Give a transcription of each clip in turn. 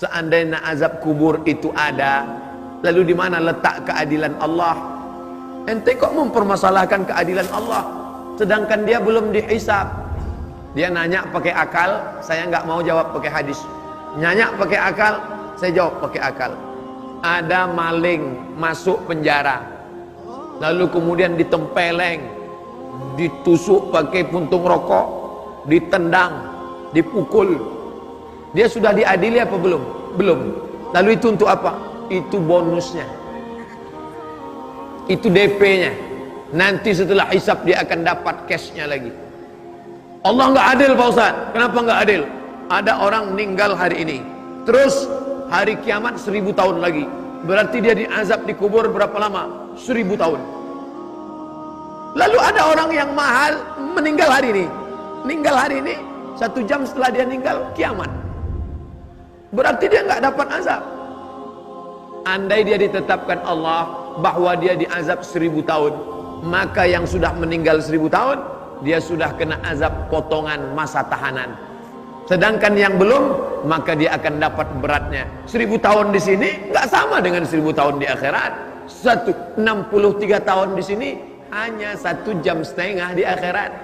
Seandainya azab kubur itu ada, lalu di mana letak keadilan Allah? Ente kok mempermasalahkan keadilan Allah, sedangkan dia belum dihisab. Dia nanya pakai akal, saya nggak mau jawab pakai hadis. Nanya pakai akal, saya jawab pakai akal. Ada maling masuk penjara, lalu kemudian ditempeleng, ditusuk pakai puntung rokok, ditendang, dipukul. Dia sudah diadili apa belum? Belum. Lalu itu untuk apa? Itu bonusnya, itu DP-nya. Nanti setelah hisab dia akan dapat cashnya lagi. Allah nggak adil Pak Ustaz. Kenapa nggak adil? Ada orang meninggal hari ini, terus hari kiamat 1000 tahun lagi. Berarti dia diazab di kubur berapa lama? 1000 tahun. Lalu ada orang yang mahal meninggal hari ini. Meninggal hari ini, 1 jam setelah dia meninggal kiamat. Berarti dia nggak dapat azab. Andai dia ditetapkan Allah bahwa dia diazab 1000 tahun, maka yang sudah meninggal 1000 tahun, dia sudah kena azab potongan masa tahanan. Sedangkan yang belum, maka dia akan dapat beratnya. 1000 tahun di sini nggak sama dengan 1000 tahun di akhirat. 63 tahun di sini hanya 1 jam setengah di akhirat.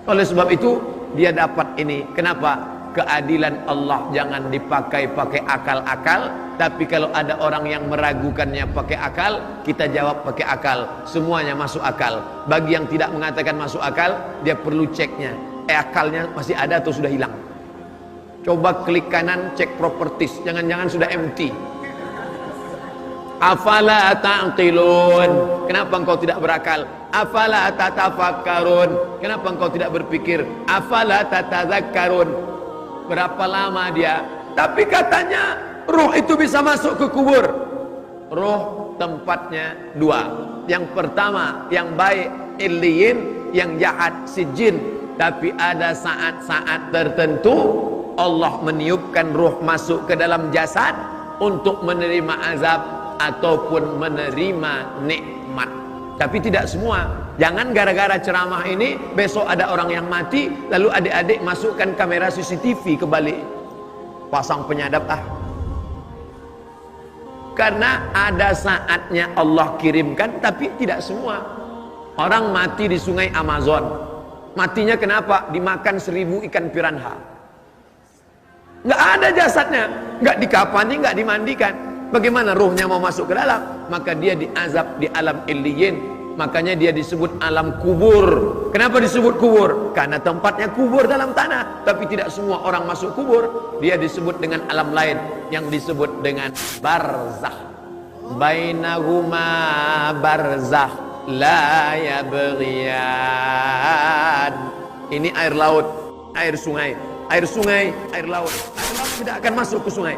Oleh sebab itu dia dapat ini. Kenapa? Keadilan Allah jangan dipakai akal-akal. Tapi kalau ada orang yang meragukannya pakai akal, kita jawab pakai akal. Semuanya masuk akal. Bagi yang tidak mengatakan masuk akal, dia perlu ceknya. Akalnya masih ada atau sudah hilang? Coba klik kanan, cek properties. Jangan-jangan sudah empty. Afala ta'qilun. Kenapa engkau tidak berakal? Afala tatafakkarun. Kenapa engkau tidak berpikir? Afala tatadzakkarun. Berapa lama dia? Tapi katanya ruh itu bisa masuk ke kubur. Ruh tempatnya 2. Yang pertama yang baik illiyin, yang jahat sijin. Tapi ada saat-saat tertentu Allah meniupkan ruh masuk ke dalam jasad untuk menerima azab ataupun menerima nikmat. Tapi tidak semua. Jangan gara-gara ceramah ini besok ada orang yang mati, lalu adik-adik masukkan kamera CCTV ke balik, pasang penyadap karena ada saatnya Allah kirimkan. Tapi tidak semua. Orang mati di sungai Amazon, matinya kenapa? Dimakan 1000 ikan piranha. Nggak ada jasadnya, nggak dikafani, nggak dimandikan. Bagaimana ruhnya mau masuk ke dalam? Maka dia diazab di alam illiyin. Makanya dia disebut alam kubur. Kenapa disebut kubur? Karena tempatnya kubur dalam tanah. Tapi tidak semua orang masuk kubur. Dia disebut dengan alam lain yang disebut dengan barzakh. Bainahuma barzakh la yabghiyan. Ini air laut, air sungai, air sungai, air laut. Air laut tidak akan masuk ke sungai.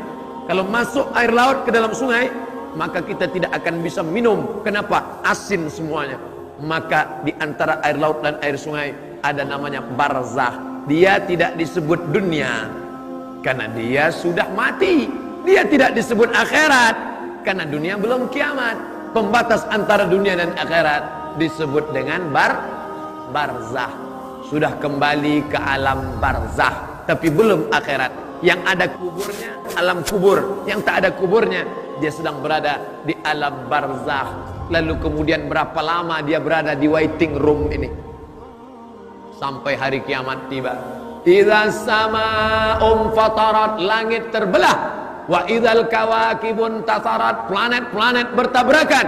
Kalau masuk air laut ke dalam sungai, maka kita tidak akan bisa minum. Kenapa? Asin semuanya. Maka di antara air laut dan air sungai ada namanya barzakh. Dia tidak disebut dunia karena dia sudah mati. Dia tidak disebut akhirat karena dunia belum kiamat. Pembatas antara dunia dan akhirat disebut dengan barzakh. Sudah kembali ke alam barzakh, tapi belum akhirat. Yang ada kuburnya alam kubur, yang tak ada kuburnya dia sedang berada di alam barzakh. Lalu kemudian berapa lama dia berada di waiting room ini? Sampai hari kiamat tiba. Idza sama'um fatarat, langit terbelah. Wa idzal kawakibun tasarat, planet-planet bertabrakan.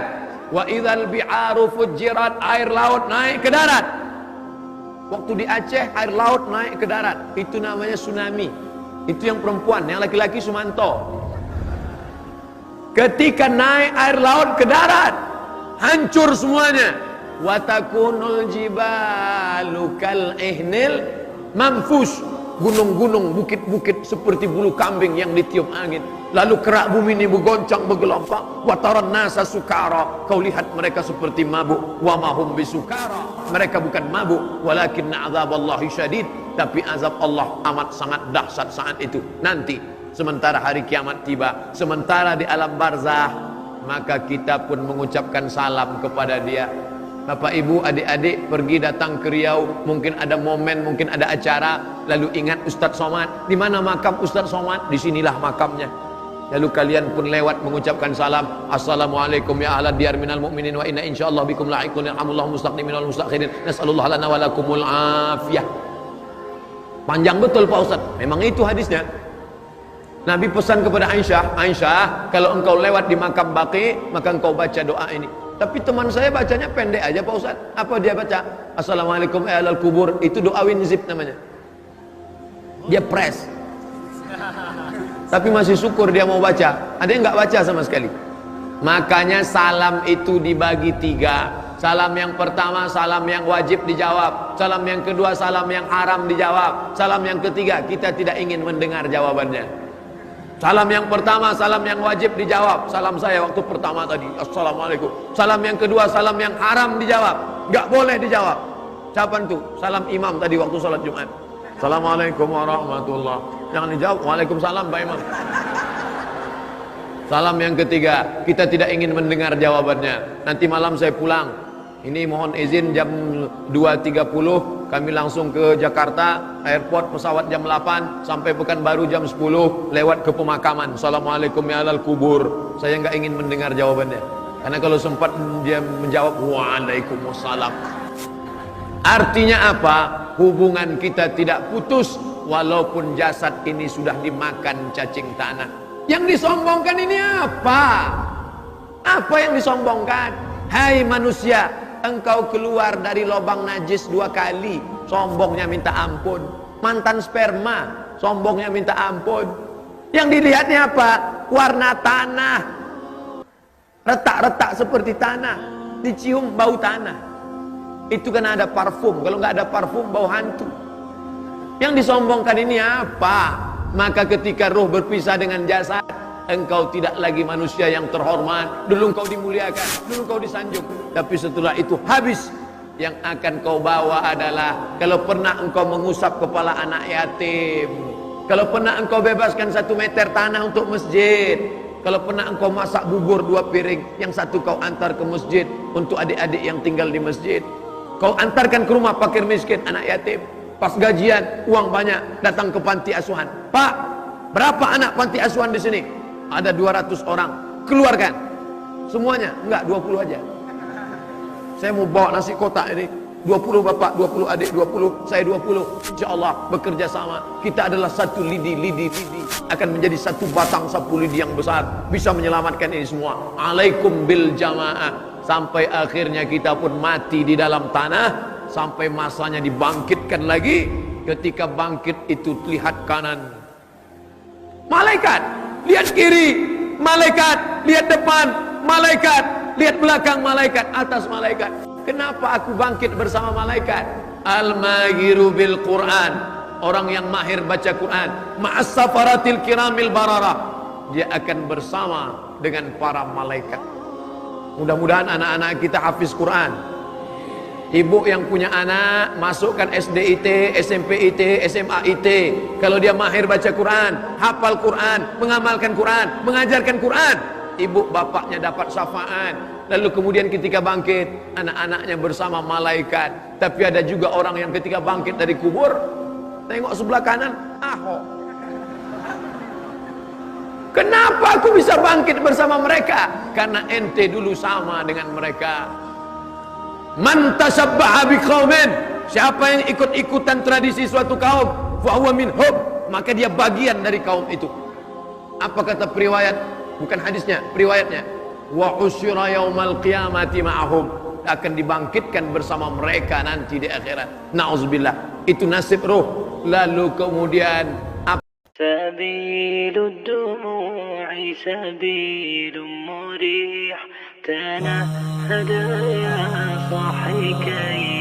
Wa idzal bi'aru fujirat, air laut naik ke darat. Waktu di Aceh air laut naik ke darat, itu namanya tsunami. Itu yang perempuan, yang laki-laki Sumanto. Ketika naik air laut ke darat, hancur semuanya. Watakunul jibalu kal ihnil manfus. Gunung-gunung, bukit-bukit seperti bulu kambing yang ditiup angin. Lalu kerak bumi ini bergoncang, bergelombang. Wataran nasa sukara, kau lihat mereka seperti mabuk. Wa mahum bisukara, mereka bukan mabuk. Walakinna azaballahi syadid, tapi azab Allah amat sangat dahsyat saat itu. Nanti sementara hari kiamat tiba, sementara di alam barzakh, maka kita pun mengucapkan salam kepada dia. Bapak ibu adik-adik pergi datang ke Riau, mungkin ada momen, mungkin ada acara, lalu ingat Ustadz Somad. Di mana makam Ustadz Somad? Disinilah makamnya. Lalu kalian pun lewat mengucapkan salam, assalamualaikum ya ahlad diyar minal mu'minin wa inna insyaallah bikum la'iqun yarhamullahu mustaqdimin wal mustakhirin nas'alullah lana wa lakumul afiyah. Panjang betul Pak Ustaz. Memang itu hadisnya. Nabi pesan kepada Aisyah, Aisyah, kalau engkau lewat di makam Baqi, maka engkau baca doa ini. Tapi teman saya bacanya pendek aja Pak Ustaz. Apa dia baca? Assalamualaikum ya ahlal kubur. Itu doa winzip namanya. Dia press. Tapi masih syukur dia mau baca. Ada yang nggak baca sama sekali. Makanya salam itu dibagi 3. Salam yang pertama, salam yang wajib dijawab. Salam yang kedua, salam yang haram dijawab. Salam yang ketiga, kita tidak ingin mendengar jawabannya. Salam yang pertama, salam yang wajib dijawab. Salam saya waktu pertama tadi, assalamualaikum. Salam yang kedua, salam yang haram dijawab. Nggak boleh dijawab. Siapa itu? Salam imam tadi waktu sholat Jumat. Assalamualaikum warahmatullah. Jangan dijawab, waalaikumsalam Pak Imam. Salam yang ketiga, kita tidak ingin mendengar jawabannya. Nanti malam saya pulang. Ini mohon izin jam 2.30 kami langsung ke Jakarta, airport pesawat jam 8 sampai Pekanbaru jam 10 lewat ke pemakaman. Assalamualaikum ya alal kubur. Saya nggak ingin mendengar jawabannya. Karena kalau sempat dia menjawab waalaikumsalam. Artinya apa? Hubungan kita tidak putus walaupun jasad ini sudah dimakan cacing tanah. Yang disombongkan ini apa? Apa yang disombongkan? Hai manusia, engkau keluar dari lubang najis 2 kali, sombongnya minta ampun. Mantan sperma, sombongnya minta ampun. Yang dilihatnya apa? Warna tanah, retak-retak seperti tanah, dicium bau tanah. Itu kan ada parfum. Kalau nggak ada parfum, bau hantu. Yang disombongkan ini apa? Maka ketika roh berpisah dengan jasad, engkau tidak lagi manusia yang terhormat. Dulu engkau dimuliakan, dulu engkau disanjung. Tapi setelah itu habis. Yang akan kau bawa adalah kalau pernah engkau mengusap kepala anak yatim, kalau pernah engkau bebaskan 1 meter tanah untuk masjid, kalau pernah engkau masak bubur 2 piring, yang satu kau antar ke masjid untuk adik-adik yang tinggal di masjid. Kau antarkan ke rumah fakir miskin, anak yatim. Pas gajian, uang banyak, datang ke panti asuhan. Pak, berapa anak panti asuhan di sini? Ada 200 orang. Keluarkan. Semuanya? Enggak, 20 aja. Saya mau bawa nasi kotak ini. 20 bapak, 20 adik, 20, saya 20. InsyaAllah bekerja sama. Kita adalah satu lidi. Akan menjadi satu batang sapu lidi yang besar. Bisa menyelamatkan ini semua. Alaikum bil jamaah. Sampai akhirnya kita pun mati di dalam tanah. Sampai masanya dibangkitkan lagi. Ketika bangkit itu lihat kanan, malaikat. Lihat kiri, malaikat. Lihat depan, malaikat. Lihat belakang, malaikat. Atas, malaikat. Kenapa aku bangkit bersama malaikat? Al-mahiru bil Quran. Orang yang mahir baca Quran. Ma'as safaratil kiramil bararah. Dia akan bersama dengan para malaikat. Mudah-mudahan anak-anak kita hafiz Quran. Ibu yang punya anak, masukkan SD IT, SMP IT, SMA IT. Kalau dia mahir baca Quran, hafal Quran, mengamalkan Quran, mengajarkan Quran, ibu bapaknya dapat syafaat. Lalu kemudian ketika bangkit, anak-anaknya bersama malaikat. Tapi ada juga orang yang ketika bangkit dari kubur, tengok sebelah kanan, Ahok. Kenapa aku bisa bangkit bersama mereka? Karena ente dulu sama dengan mereka. Man tasabbaha biqaumin, siapa yang ikut-ikutan tradisi suatu kaum, fa huwa minhum, maka dia bagian dari kaum itu. Apa kata periwayat? Bukan hadisnya, periwayatnya. Wa usyira yaumal qiyamati ma'ahum, akan dibangkitkan bersama mereka nanti di akhirat. Nauzubillah. Itu nasib ruh. Lalu kemudian سبيل الدموع سبيل مريح تنهد يا صاحي كي